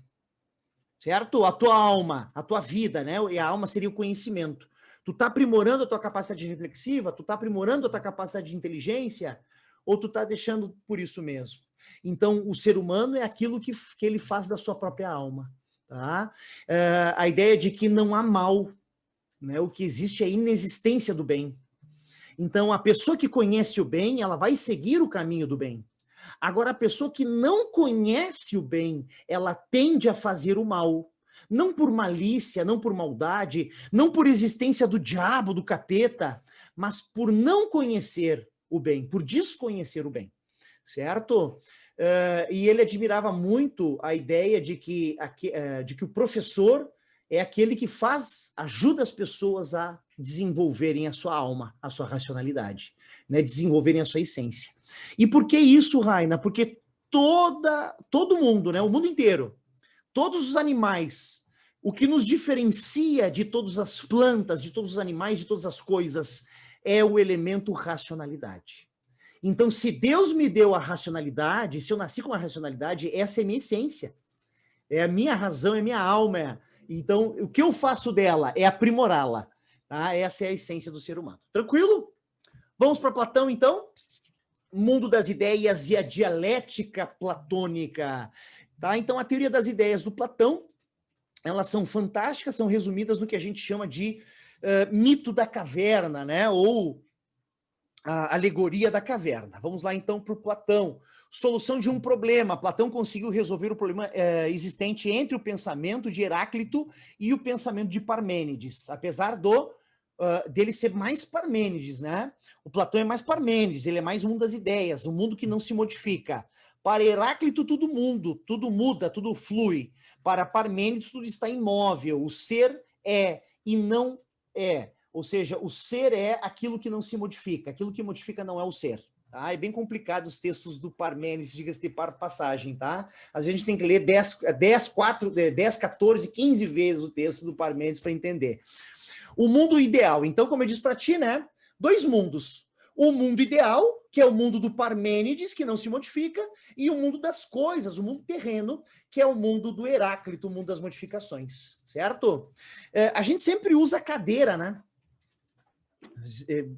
Certo? A tua alma, a tua vida, né? E a alma seria o conhecimento. Tu tá aprimorando a tua capacidade reflexiva? Tu tá aprimorando a tua capacidade de inteligência? Ou tu tá deixando por isso mesmo? Então, o ser humano é aquilo que ele faz da sua própria alma. Tá? A ideia de que não há mal, né? O que existe é a inexistência do bem. Então, a pessoa que conhece o bem, ela vai seguir o caminho do bem. Agora, a pessoa que não conhece o bem, ela tende a fazer o mal. Não por malícia, não por maldade, não por existência do diabo, do capeta, mas por não conhecer o bem, por desconhecer o bem, certo? E ele admirava muito a ideia de que o professor é aquele que ajuda as pessoas a desenvolverem a sua alma, a sua racionalidade, né? Desenvolverem a sua essência. E por que isso, Raina? Porque todo mundo, né? O mundo inteiro, todos os animais, o que nos diferencia de todas as plantas, de todos os animais, de todas as coisas, é o elemento racionalidade. Então, se Deus me deu a racionalidade, se eu nasci com a racionalidade, essa é a minha essência. É a minha razão, é a minha alma. Então, o que eu faço dela é aprimorá-la. Tá? Essa é a essência do ser humano. Tranquilo? Vamos para Platão, então? Mundo das ideias e a dialética platônica. Tá? Então, a teoria das ideias do Platão, elas são fantásticas, são resumidas no que a gente chama de mito da caverna, né? Ou a alegoria da caverna. Vamos lá, então, para o Platão. Solução de um problema. Platão conseguiu resolver o problema existente entre o pensamento de Heráclito e o pensamento de Parmênides, apesar dele ser mais Parmênides, né? O Platão é mais Parmênides, ele é mais um mundo das ideias, um mundo que não se modifica. Para Heráclito, tudo muda, tudo flui. Para Parmênides, tudo está imóvel. O ser é e não é. Ou seja, o ser é aquilo que não se modifica. Aquilo que modifica não é o ser. Tá? É bem complicado os textos do Parmênides, diga-se de passagem, tá? A gente tem que ler 10, 14, 15 vezes o texto do Parmênides para entender. O mundo ideal. Então, como eu disse para ti, né? 2 mundos. O mundo ideal, que é o mundo do Parmênides, que não se modifica, e o mundo das coisas, o mundo terreno, que é o mundo do Heráclito, o mundo das modificações, certo? A gente sempre usa cadeira, né?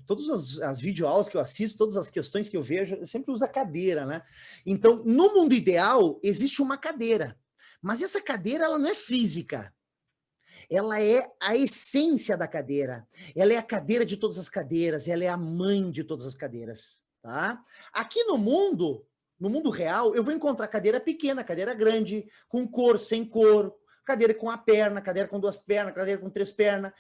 Todas as videoaulas que eu assisto, todas as questões que eu vejo, eu sempre uso a cadeira, né? Então, no mundo ideal, existe uma cadeira. Mas essa cadeira, ela não é física. Ela é a essência da cadeira. Ela é a cadeira de todas as cadeiras. Ela é a mãe de todas as cadeiras, tá? Aqui no mundo real, eu vou encontrar cadeira pequena, cadeira grande, com cor, sem cor, cadeira com a perna, cadeira com 2 pernas, cadeira com 3 pernas,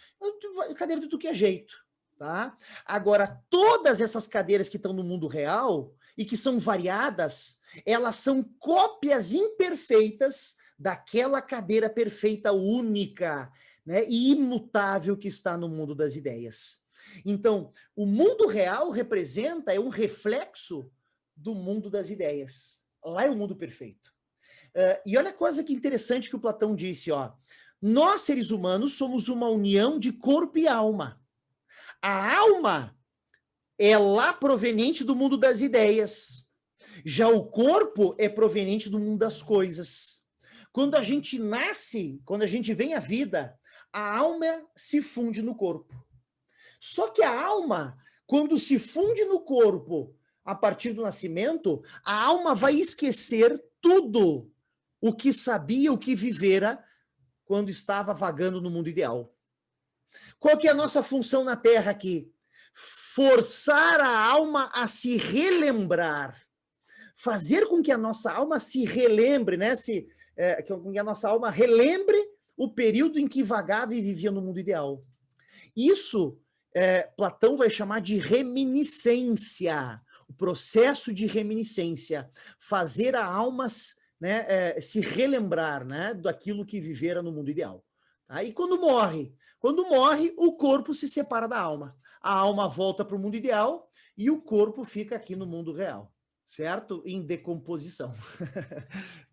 cadeira de tudo que é jeito. Tá? Agora, todas essas cadeiras que estão no mundo real e que são variadas, elas são cópias imperfeitas daquela cadeira perfeita, única, né, e imutável que está no mundo das ideias. Então, o mundo real é um reflexo do mundo das ideias. Lá é o mundo perfeito. E olha a coisa que interessante que o Platão disse, ó. Nós, seres humanos, somos uma união de corpo e alma. A alma é lá proveniente do mundo das ideias. Já o corpo é proveniente do mundo das coisas. Quando a gente nasce, quando a gente vem à vida, a alma se funde no corpo. Só que a alma, quando se funde no corpo a partir do nascimento, a alma vai esquecer tudo o que sabia, o que vivera quando estava vagando no mundo ideal. Qual que é a nossa função na Terra aqui? Forçar a alma a se relembrar. Fazer com que a nossa alma se relembre, né? Com que a nossa alma relembre o período em que vagava e vivia no mundo ideal. Isso, Platão vai chamar de reminiscência. O processo de reminiscência. Fazer a alma se relembrar, né, daquilo que vivera no mundo ideal. Tá? E quando morre, o corpo se separa da alma. A alma volta para o mundo ideal e o corpo fica aqui no mundo real, certo? Em decomposição.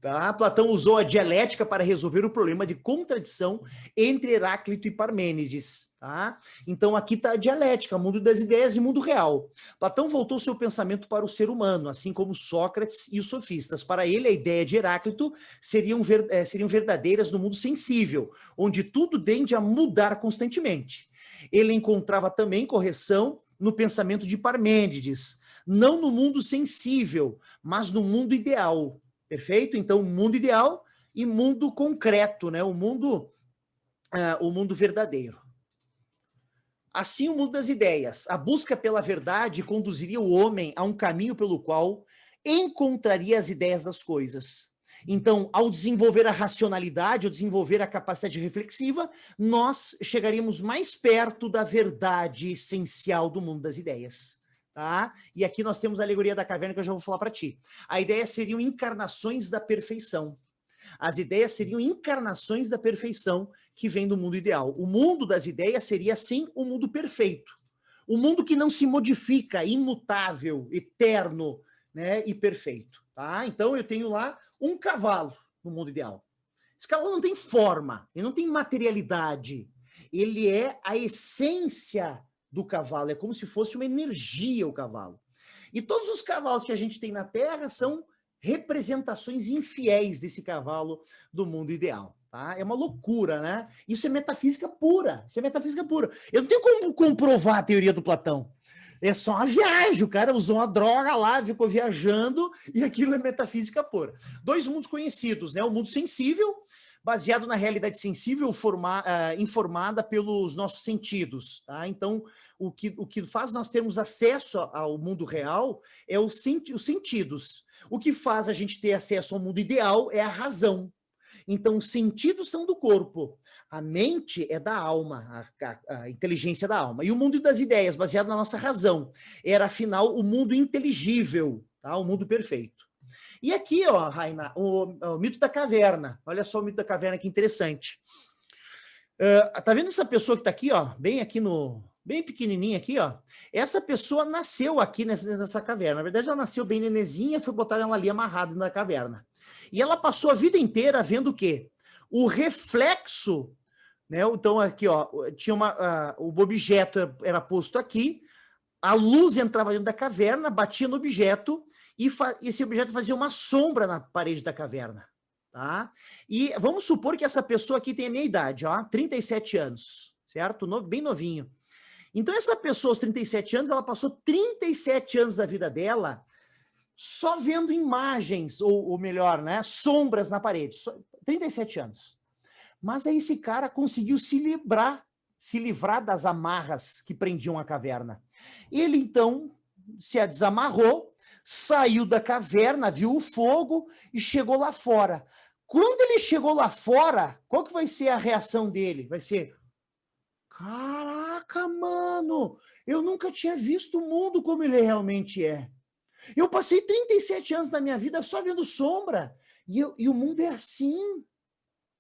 Tá? Platão usou a dialética para resolver o problema de contradição entre Heráclito e Parmênides. Tá? Então aqui está a dialética, mundo das ideias e mundo real. Platão voltou seu pensamento para o ser humano, assim como Sócrates e os sofistas. Para ele, a ideia de Heráclito seriam verdadeiras no mundo sensível, onde tudo tende a mudar constantemente. Ele encontrava também correção no pensamento de Parmênides, não no mundo sensível, mas no mundo ideal. Perfeito? Então, mundo ideal e mundo concreto, né? O mundo verdadeiro. Assim, o mundo das ideias. A busca pela verdade conduziria o homem a um caminho pelo qual encontraria as ideias das coisas. Então, ao desenvolver a racionalidade, ao desenvolver a capacidade reflexiva, nós chegaríamos mais perto da verdade essencial do mundo das ideias. Tá? E aqui nós temos a alegoria da caverna que eu já vou falar para ti. A ideia seriam encarnações da perfeição. As ideias seriam encarnações da perfeição que vem do mundo ideal. O mundo das ideias seria, sim, o mundo perfeito. O mundo que não se modifica, imutável, eterno, né, e perfeito. Tá? Então eu tenho lá um cavalo no mundo ideal. Esse cavalo não tem forma, ele não tem materialidade. Ele é a essência do cavalo, é como se fosse uma energia o cavalo. E todos os cavalos que a gente tem na Terra são representações infiéis desse cavalo do mundo ideal. Tá? É uma loucura, né? Isso é metafísica pura. Isso é metafísica pura. Eu não tenho como comprovar a teoria do Platão. É só uma viagem. O cara usou uma droga lá, ficou viajando, e aquilo é metafísica pura. Dois mundos conhecidos, né? O mundo sensível, baseado na realidade sensível informada pelos nossos sentidos. Tá? Então, o que faz nós termos acesso ao mundo real é os sentidos. O que faz a gente ter acesso ao mundo ideal é a razão. Então, os sentidos são do corpo. A mente é da alma, a inteligência da alma. E o mundo das ideias, baseado na nossa razão. Era, afinal, o mundo inteligível, tá? O mundo perfeito. E aqui, ó, Raina, o mito da caverna. Olha só o mito da caverna, que interessante. Tá vendo essa pessoa que tá aqui, ó? Bem aqui bem pequenininha aqui, ó. Essa pessoa nasceu aqui nessa caverna. Na verdade, ela nasceu bem nenezinha, foi botar ela ali amarrada na caverna. E ela passou a vida inteira vendo o quê? O reflexo, né? Então, aqui, ó, tinha o objeto era posto aqui, a luz entrava dentro da caverna, batia no objeto, e esse objeto fazia uma sombra na parede da caverna. Tá? E vamos supor que essa pessoa aqui tem a minha idade, ó, 37 anos, certo? Bem novinho. Então, essa pessoa, aos 37 anos, ela passou 37 anos da vida dela só vendo imagens, ou melhor, né, sombras na parede. 37 anos. Mas aí esse cara conseguiu se livrar das amarras que prendiam a caverna. Ele, então, se desamarrou, saiu da caverna, viu o fogo e chegou lá fora. Quando ele chegou lá fora, qual que vai ser a reação dele? Vai ser: caraca, mano, eu nunca tinha visto o mundo como ele realmente é. Eu passei 37 anos da minha vida só vendo sombra, e o mundo é assim.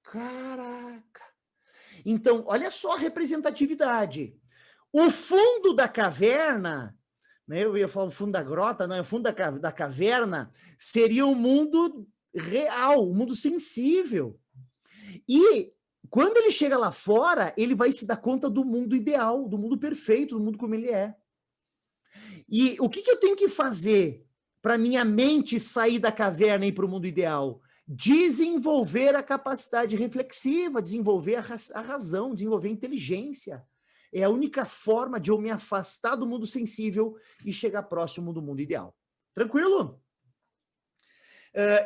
Caraca. Então, olha só a representatividade. O fundo da caverna, né, eu ia falar o fundo da grota, não, o fundo da caverna seria um mundo real, um mundo sensível. E quando ele chega lá fora, ele vai se dar conta do mundo ideal, do mundo perfeito, do mundo como ele é. E o que eu tenho que fazer para minha mente sair da caverna e ir para o mundo ideal? Desenvolver a capacidade reflexiva, desenvolver a razão, desenvolver a inteligência. É a única forma de eu me afastar do mundo sensível e chegar próximo do mundo ideal. Tranquilo?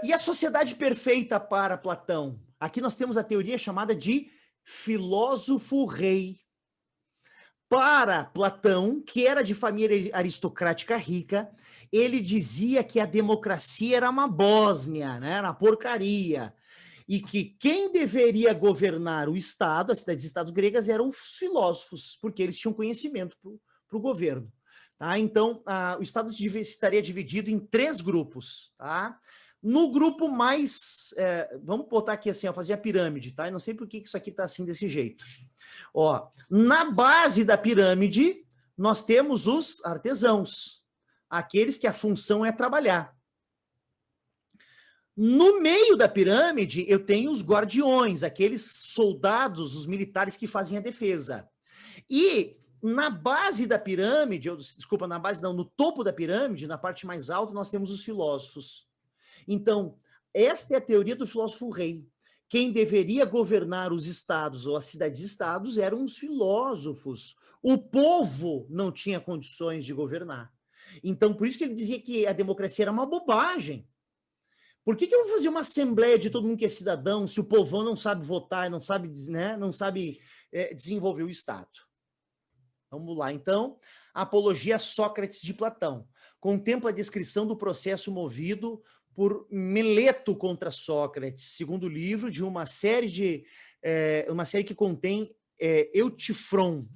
E a sociedade perfeita para Platão? Aqui nós temos a teoria chamada de filósofo-rei. Para Platão, que era de família aristocrática rica, ele dizia que a democracia era uma Bósnia, né? Era uma porcaria. E que quem deveria governar o Estado, as cidades-estados gregas, eram os filósofos, porque eles tinham conhecimento para o governo. Tá? Então, o Estado estaria dividido em 3 grupos. Tá? No grupo mais... vamos botar aqui assim, ó, fazer a pirâmide, tá? Eu não sei por que isso aqui está assim desse jeito. Ó, na base da pirâmide, nós temos os artesãos, aqueles que a função é trabalhar. No meio da pirâmide, eu tenho os guardiões, aqueles soldados, os militares que fazem a defesa. E na base da pirâmide, desculpa, na base não, no topo da pirâmide, na parte mais alta, nós temos os filósofos. Então, esta é a teoria do filósofo-rei. Quem deveria governar os estados ou as cidades-estados eram os filósofos. O povo não tinha condições de governar. Então, por isso que ele dizia que a democracia era uma bobagem. Por que eu vou fazer uma assembleia de todo mundo que é cidadão se o povão não sabe votar, não sabe, né, não sabe desenvolver o Estado? Vamos lá, então. Apologia a Sócrates de Platão. Contempla a descrição do processo movido por Mileto contra Sócrates, segundo livro de uma série que contém Eutifron,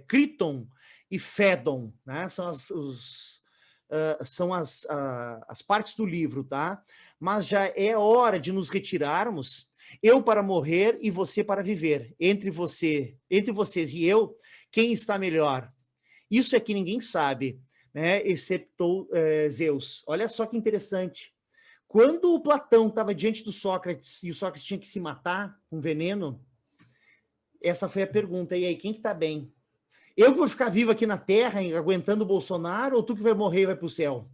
Criton e Fédon, né? São as partes do livro, tá? Mas já é hora de nos retirarmos, eu para morrer e você para viver. Entre vocês e eu, quem está melhor? Isso é que ninguém sabe, né? Exceptou Zeus. Olha só que interessante. Quando o Platão estava diante do Sócrates e o Sócrates tinha que se matar com veneno, essa foi a pergunta. E aí, quem que está bem? Eu que vou ficar vivo aqui na Terra, aguentando o Bolsonaro, ou tu que vai morrer e vai para o céu?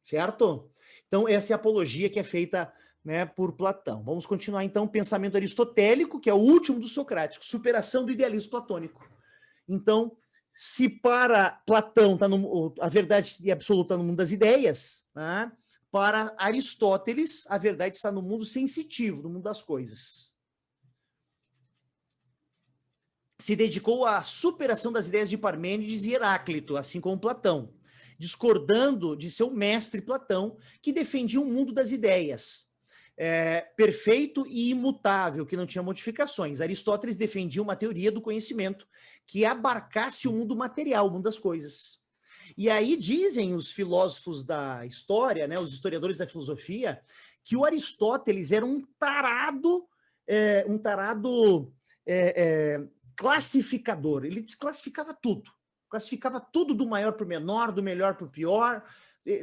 Certo? Então, essa é a apologia que é feita, né, por Platão. Vamos continuar, então, o pensamento aristotélico, que é o último do socrático, superação do idealismo platônico. Então, se para Platão a verdade absoluta está no mundo das ideias, né, para Aristóteles, a verdade está no mundo sensitivo, no mundo das coisas. Se dedicou à superação das ideias de Parmênides e Heráclito, assim como Platão, discordando de seu mestre Platão, que defendia um mundo das ideias, perfeito e imutável, que não tinha modificações. Aristóteles defendia uma teoria do conhecimento que abarcasse o mundo material, o mundo das coisas. E aí dizem os filósofos da história, né, os historiadores da filosofia, que o Aristóteles era um tarado classificador. Ele desclassificava tudo. Classificava tudo do maior para o menor, do melhor para o pior.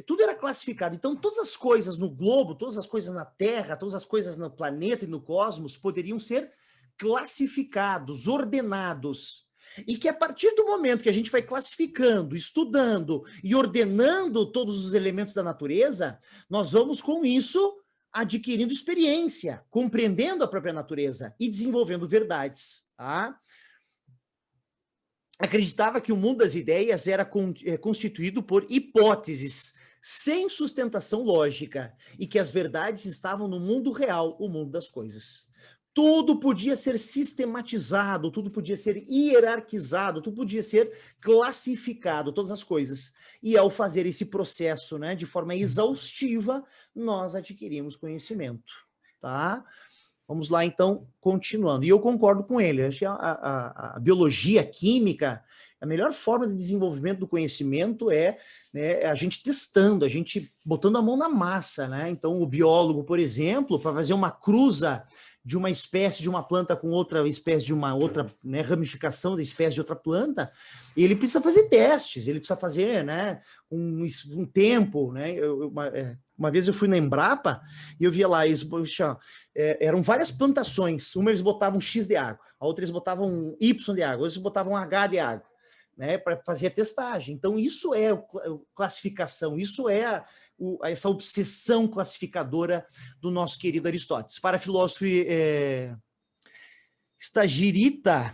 Tudo era classificado. Então, todas as coisas no globo, todas as coisas na Terra, todas as coisas no planeta e no cosmos poderiam ser classificados, ordenados. E que a partir do momento que a gente vai classificando, estudando e ordenando todos os elementos da natureza, nós vamos com isso adquirindo experiência, compreendendo a própria natureza e desenvolvendo verdades. Tá? Acreditava que o mundo das ideias era constituído por hipóteses sem sustentação lógica e que as verdades estavam no mundo real, o mundo das coisas. Tudo podia ser sistematizado, tudo podia ser hierarquizado, tudo podia ser classificado, todas as coisas. E ao fazer esse processo, né, de forma exaustiva, nós adquirimos conhecimento, tá? Vamos lá, então, continuando. E eu concordo com ele. Acho que a biologia, a química, a melhor forma de desenvolvimento do conhecimento é, né, a gente testando, a gente botando a mão na massa, né? Então, o biólogo, por exemplo, para fazer uma cruza de uma espécie de uma planta com outra espécie de uma outra, né, ramificação da espécie de outra planta, ele precisa fazer testes, ele precisa fazer, né, um tempo, né? Uma vez eu fui na Embrapa e eu via lá, eram várias plantações, uma eles botavam X de água, a outra eles botavam Y de água, outros botavam H de água, né, para fazer a testagem. Então isso é classificação, isso é essa obsessão classificadora do nosso querido Aristóteles. Para filósofo Stagirita,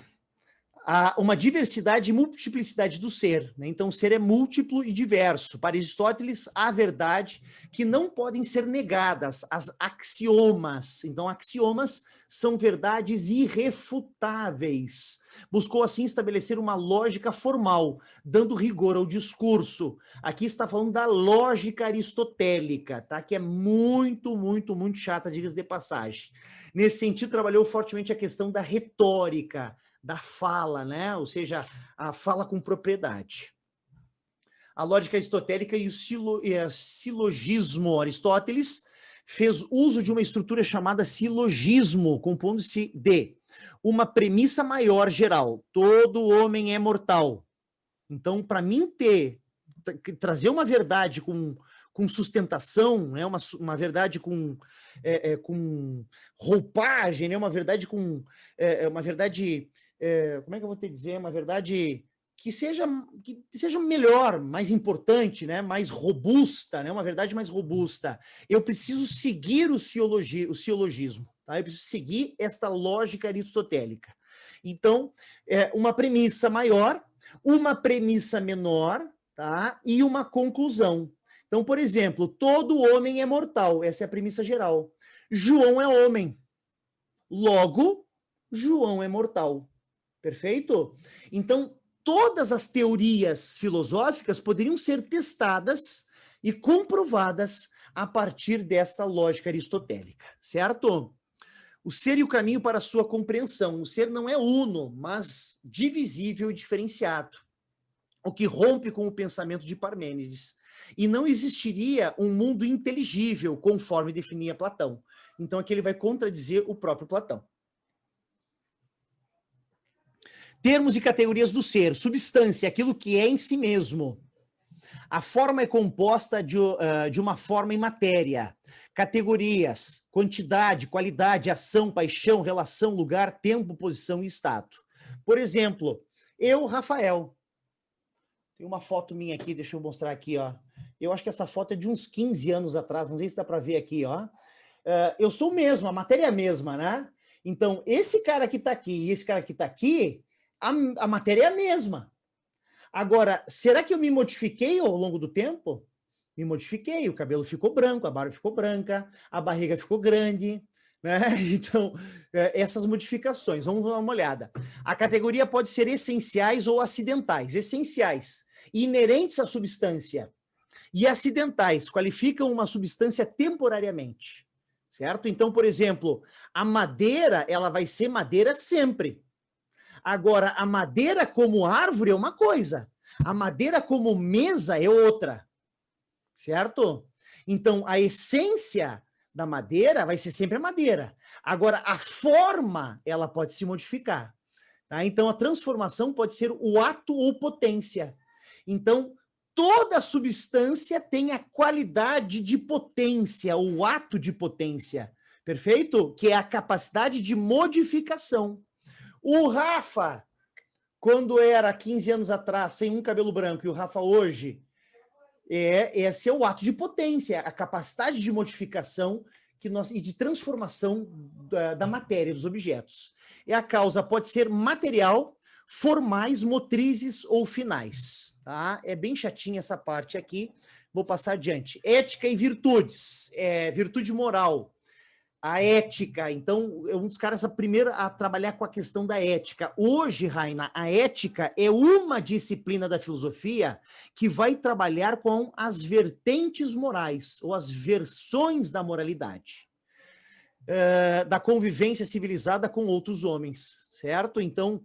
há uma diversidade e multiplicidade do ser, né? Então o ser é múltiplo e diverso. Para Aristóteles, há verdade que não podem ser negadas, as axiomas. Então axiomas são verdades irrefutáveis. Buscou assim estabelecer uma lógica formal, dando rigor ao discurso. Aqui está falando da lógica aristotélica, tá? Que é muito, muito, muito chata, diga-se de passagem. Nesse sentido, trabalhou fortemente a questão da retórica, da fala, né? Ou seja, a fala com propriedade. A lógica aristotélica e o silogismo. Aristóteles fez uso de uma estrutura chamada silogismo, compondo-se de uma premissa maior geral: todo homem é mortal. Então, para mim trazer uma verdade com sustentação, né? uma verdade com roupagem, né? Uma verdade com uma verdade, como é que eu vou te dizer? Uma verdade que seja melhor, mais importante, né? Mais robusta, né? Uma verdade mais robusta. Eu preciso seguir o silogismo, tá? Eu preciso seguir esta lógica aristotélica. Então, uma premissa maior, uma premissa menor, tá? E uma conclusão. Então, por exemplo, todo homem é mortal. Essa é a premissa geral. João é homem. Logo, João é mortal. Perfeito? Então, todas as teorias filosóficas poderiam ser testadas e comprovadas a partir desta lógica aristotélica, certo? O ser e o caminho para a sua compreensão. O ser não é uno, mas divisível e diferenciado, o que rompe com o pensamento de Parmênides. E não existiria um mundo inteligível, conforme definia Platão. Então, aqui ele vai contradizer o próprio Platão. Termos e categorias do ser. Substância, aquilo que é em si mesmo. A forma é composta de uma forma e matéria. Categorias, quantidade, qualidade, ação, paixão, relação, lugar, tempo, posição e estado. Por exemplo, Eu, Rafael. Tem uma foto minha aqui, deixa eu mostrar aqui, ó. Eu acho que essa foto é de uns 15 anos atrás, não sei se dá para ver aqui, ó. Eu sou o mesmo, a matéria é a mesma, né? Então, esse cara que está aqui e esse cara que está aqui, a matéria é a mesma. Agora, será que eu me modifiquei ao longo do tempo? Me modifiquei, o cabelo ficou branco, a barba ficou branca, a barriga ficou grande, né? Então, essas modificações, vamos dar uma olhada. A categoria pode ser essenciais ou acidentais. Essenciais, inerentes à substância, e acidentais, qualificam uma substância temporariamente, certo? Então, por exemplo, a madeira, ela vai ser madeira sempre. Agora, a madeira como árvore é uma coisa, a madeira como mesa é outra, certo? Então, a essência da madeira vai ser sempre a madeira. Agora, a forma, ela pode se modificar. Tá? Então, a transformação pode ser o ato ou potência. Então, toda substância tem a qualidade de potência, o ato de potência, perfeito? Que é a capacidade de modificação. O Rafa, quando era 15 anos atrás, sem um cabelo branco, e o Rafa hoje, esse é o ato de potência, a capacidade de modificação e de transformação da matéria, dos objetos. E a causa pode ser material, formais, motrizes ou finais. Tá? É bem chatinha essa parte aqui, vou passar adiante. Ética e virtudes, virtude moral. A ética, então, é um dos caras primeiro a trabalhar com a questão da ética. Hoje, Raina, a ética é uma disciplina da filosofia que vai trabalhar com as vertentes morais, ou as versões da moralidade, da convivência civilizada com outros homens, certo? Então,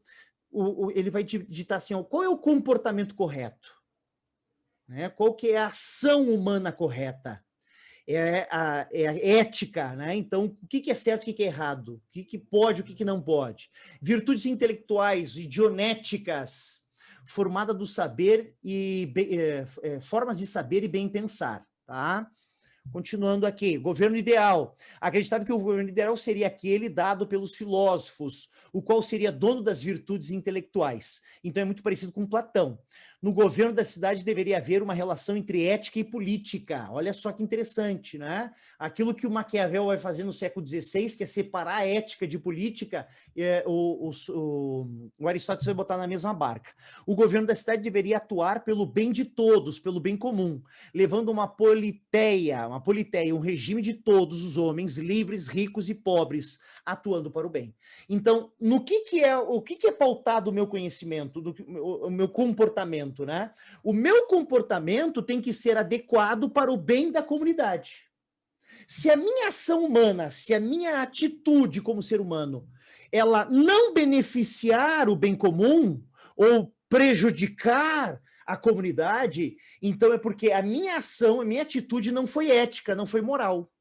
ele vai ditar assim, ó, qual é o comportamento correto? Né? Qual que é a ação humana correta? É a ética, né? Então, o que é certo, o que é errado, o que pode, o que não pode. Virtudes intelectuais e dionéticas, formada do saber e formas de saber e bem pensar, tá? Continuando aqui, governo ideal. Acreditava que o governo ideal seria aquele dado pelos filósofos, o qual seria dono das virtudes intelectuais. Então é muito parecido com Platão. No governo da cidade deveria haver uma relação entre ética e política. Olha só que interessante, né? Aquilo que o Maquiavel vai fazer no século XVI, que é separar a ética de política, o Aristóteles vai botar na mesma barca. O governo da cidade deveria atuar pelo bem de todos, pelo bem comum, levando uma politeia, um regime de todos os homens, livres, ricos e pobres, atuando para o bem. Então, o que é pautado o meu conhecimento, o meu comportamento, né? O meu comportamento tem que ser adequado para o bem da comunidade. Se a minha ação humana, se a minha atitude como ser humano, ela não beneficiar o bem comum ou prejudicar a comunidade, então é porque a minha ação, a minha atitude não foi ética, não foi moral.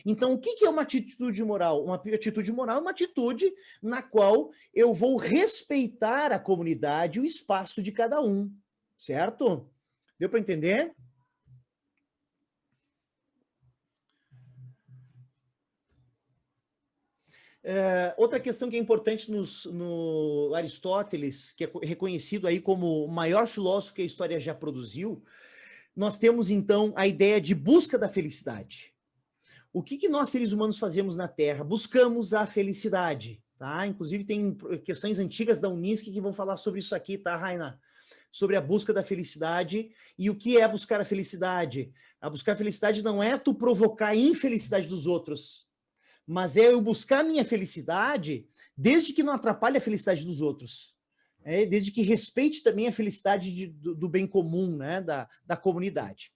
Então, o que é uma atitude moral? Uma atitude moral é uma atitude na qual eu vou respeitar a comunidade, o espaço de cada um, certo? Deu para entender? Outra questão que é importante no Aristóteles, que é reconhecido aí como o maior filósofo que a história já produziu, nós temos, então, a ideia de busca da felicidade. O que nós, seres humanos, fazemos na Terra? Buscamos a felicidade, tá? Inclusive, tem questões antigas da Unisc que vão falar sobre isso aqui, tá, Raina? Sobre a busca da felicidade. E o que é buscar a felicidade? A buscar a felicidade não é tu provocar a infelicidade dos outros, mas é eu buscar a minha felicidade desde que não atrapalhe a felicidade dos outros. Desde que respeite também a felicidade do bem comum, né, da comunidade.